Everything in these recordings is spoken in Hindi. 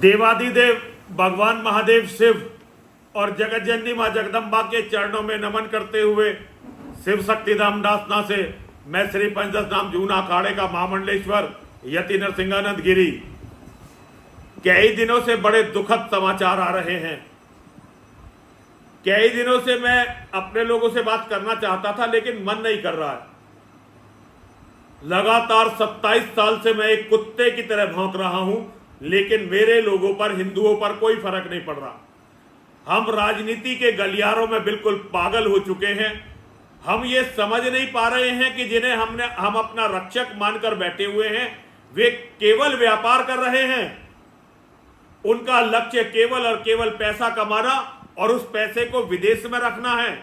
देवादिदेव भगवान महादेव शिव और जगत जननी मां जगदम्बा के चरणों में नमन करते हुए शिव शक्ति धाम दासना से मैं श्री पंचदश धाम जूना अखाड़े का महामंडलेश्वर यति नरसिंहानंद गिरी कई दिनों से बड़े दुखद समाचार आ रहे हैं। कई दिनों से मैं अपने लोगों से बात करना चाहता था लेकिन मन नहीं कर रहा है। लगातार 27 साल से मैं एक कुत्ते की तरह भौंक रहा हूं लेकिन मेरे लोगों पर, हिंदुओं पर कोई फर्क नहीं पड़ रहा। हम राजनीति के गलियारों में बिल्कुल पागल हो चुके हैं। हम ये समझ नहीं पा रहे हैं कि जिन्हें हम अपना रक्षक मानकर बैठे हुए हैं वे केवल व्यापार कर रहे हैं। उनका लक्ष्य केवल और केवल पैसा कमाना और उस पैसे को विदेश में रखना है।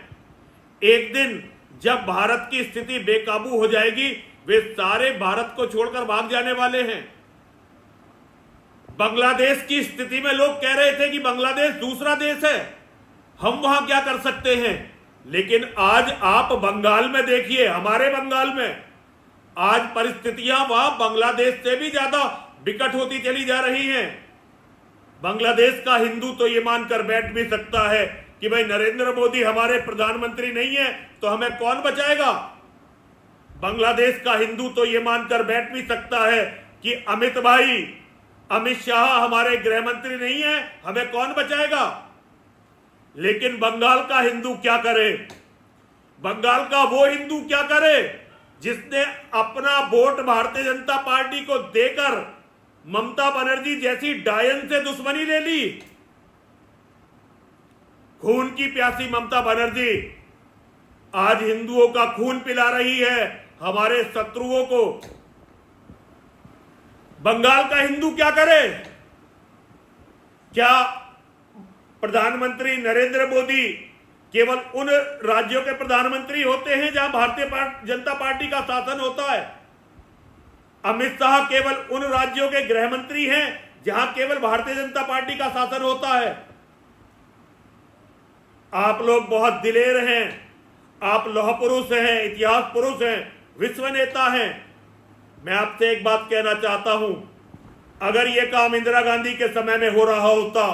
एक दिन जब भारत की स्थिति बेकाबू हो जाएगी वे सारे भारत को छोड़कर भाग जाने वाले हैं। बांग्लादेश की स्थिति में लोग कह रहे थे कि बांग्लादेश दूसरा देश है, हम वहां क्या कर सकते हैं। लेकिन आज आप बंगाल में देखिए, हमारे बंगाल में आज परिस्थितियां वहां बांग्लादेश से भी ज्यादा विकट होती चली जा रही हैं। बांग्लादेश का हिंदू तो ये मानकर बैठ भी सकता है कि भाई नरेंद्र मोदी हमारे प्रधानमंत्री नहीं है तो हमें कौन बचाएगा। बांग्लादेश का हिंदू तो ये मानकर बैठ भी सकता है कि अमित शाह हमारे गृह मंत्री नहीं है, हमें कौन बचाएगा। लेकिन बंगाल का हिंदू क्या करे, बंगाल का वो हिंदू क्या करे जिसने अपना वोट भारतीय जनता पार्टी को देकर ममता बनर्जी जैसी डायन से दुश्मनी ले ली। खून की प्यासी ममता बनर्जी आज हिंदुओं का खून पिला रही है, हमारे शत्रुओं को। बंगाल का हिंदू क्या करे। क्या प्रधानमंत्री नरेंद्र मोदी केवल उन राज्यों के प्रधानमंत्री होते हैं जहां भारतीय जनता पार्टी का शासन होता है। अमित शाह केवल उन राज्यों के गृह मंत्री हैं जहां केवल भारतीय जनता पार्टी का शासन होता है। आप लोग बहुत दिलेर हैं, आप लौह पुरुष हैं, इतिहास पुरुष हैं, विश्व नेता हैं। मैं आपसे एक बात कहना चाहता हूं, अगर यह काम इंदिरा गांधी के समय में हो रहा होता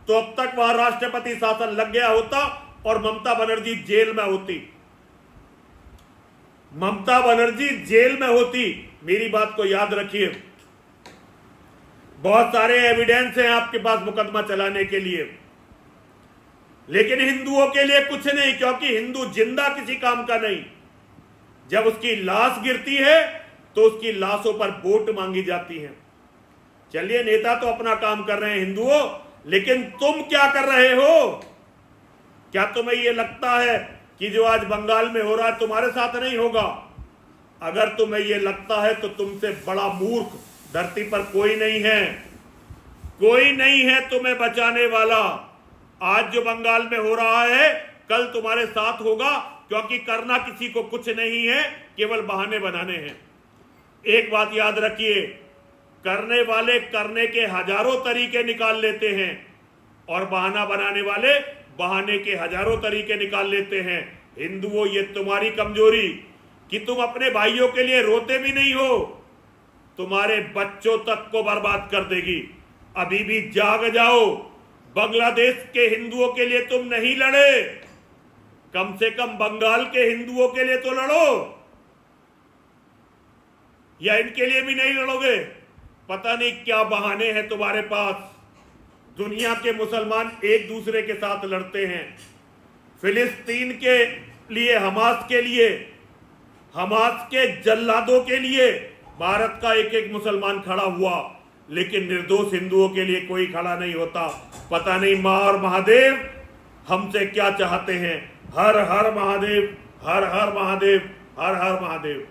तो अब तक वहां राष्ट्रपति शासन लग गया होता और ममता बनर्जी जेल में होती। ममता बनर्जी जेल में होती। मेरी बात को याद रखिए। बहुत सारे एविडेंस हैं आपके पास मुकदमा चलाने के लिए, लेकिन हिंदुओं के लिए कुछ नहीं, क्योंकि हिंदू जिंदा किसी काम का नहीं। जब उसकी लाश गिरती है तो उसकी लाशों पर वोट मांगी जाती है। चलिए, नेता तो अपना काम कर रहे हैं हिंदुओं, लेकिन तुम क्या कर रहे हो। क्या तुम्हें यह लगता है कि जो आज बंगाल में हो रहा है तुम्हारे साथ नहीं होगा। अगर तुम्हें यह लगता है तो तुमसे बड़ा मूर्ख धरती पर कोई नहीं है। कोई नहीं है तुम्हें बचाने वाला। आज जो बंगाल में हो रहा है कल तुम्हारे साथ होगा, क्योंकि करना किसी को कुछ नहीं है, केवल बहाने बनाने हैं। एक बात याद रखिए, करने वाले करने के हजारों तरीके निकाल लेते हैं और बहाना बनाने वाले बहाने के हजारों तरीके निकाल लेते हैं। हिंदुओं, ये तुम्हारी कमजोरी कि तुम अपने भाइयों के लिए रोते भी नहीं हो, तुम्हारे बच्चों तक को बर्बाद कर देगी। अभी भी जाग जाओ। बांग्लादेश के हिंदुओं के लिए तुम नहीं लड़े, कम से कम बंगाल के हिंदुओं के लिए तो लड़ो, या इनके लिए भी नहीं लड़ोगे। पता नहीं क्या बहाने हैं तुम्हारे पास। दुनिया के मुसलमान एक दूसरे के साथ लड़ते हैं। फिलिस्तीन के लिए, हमास के लिए, हमास के जल्लादों के लिए भारत का एक एक मुसलमान खड़ा हुआ, लेकिन निर्दोष हिंदुओं के लिए कोई खड़ा नहीं होता। पता नहीं मां और महादेव हमसे क्या चाहते हैं। हर हर महादेव, हर हर महादेव, हर हर महादेव।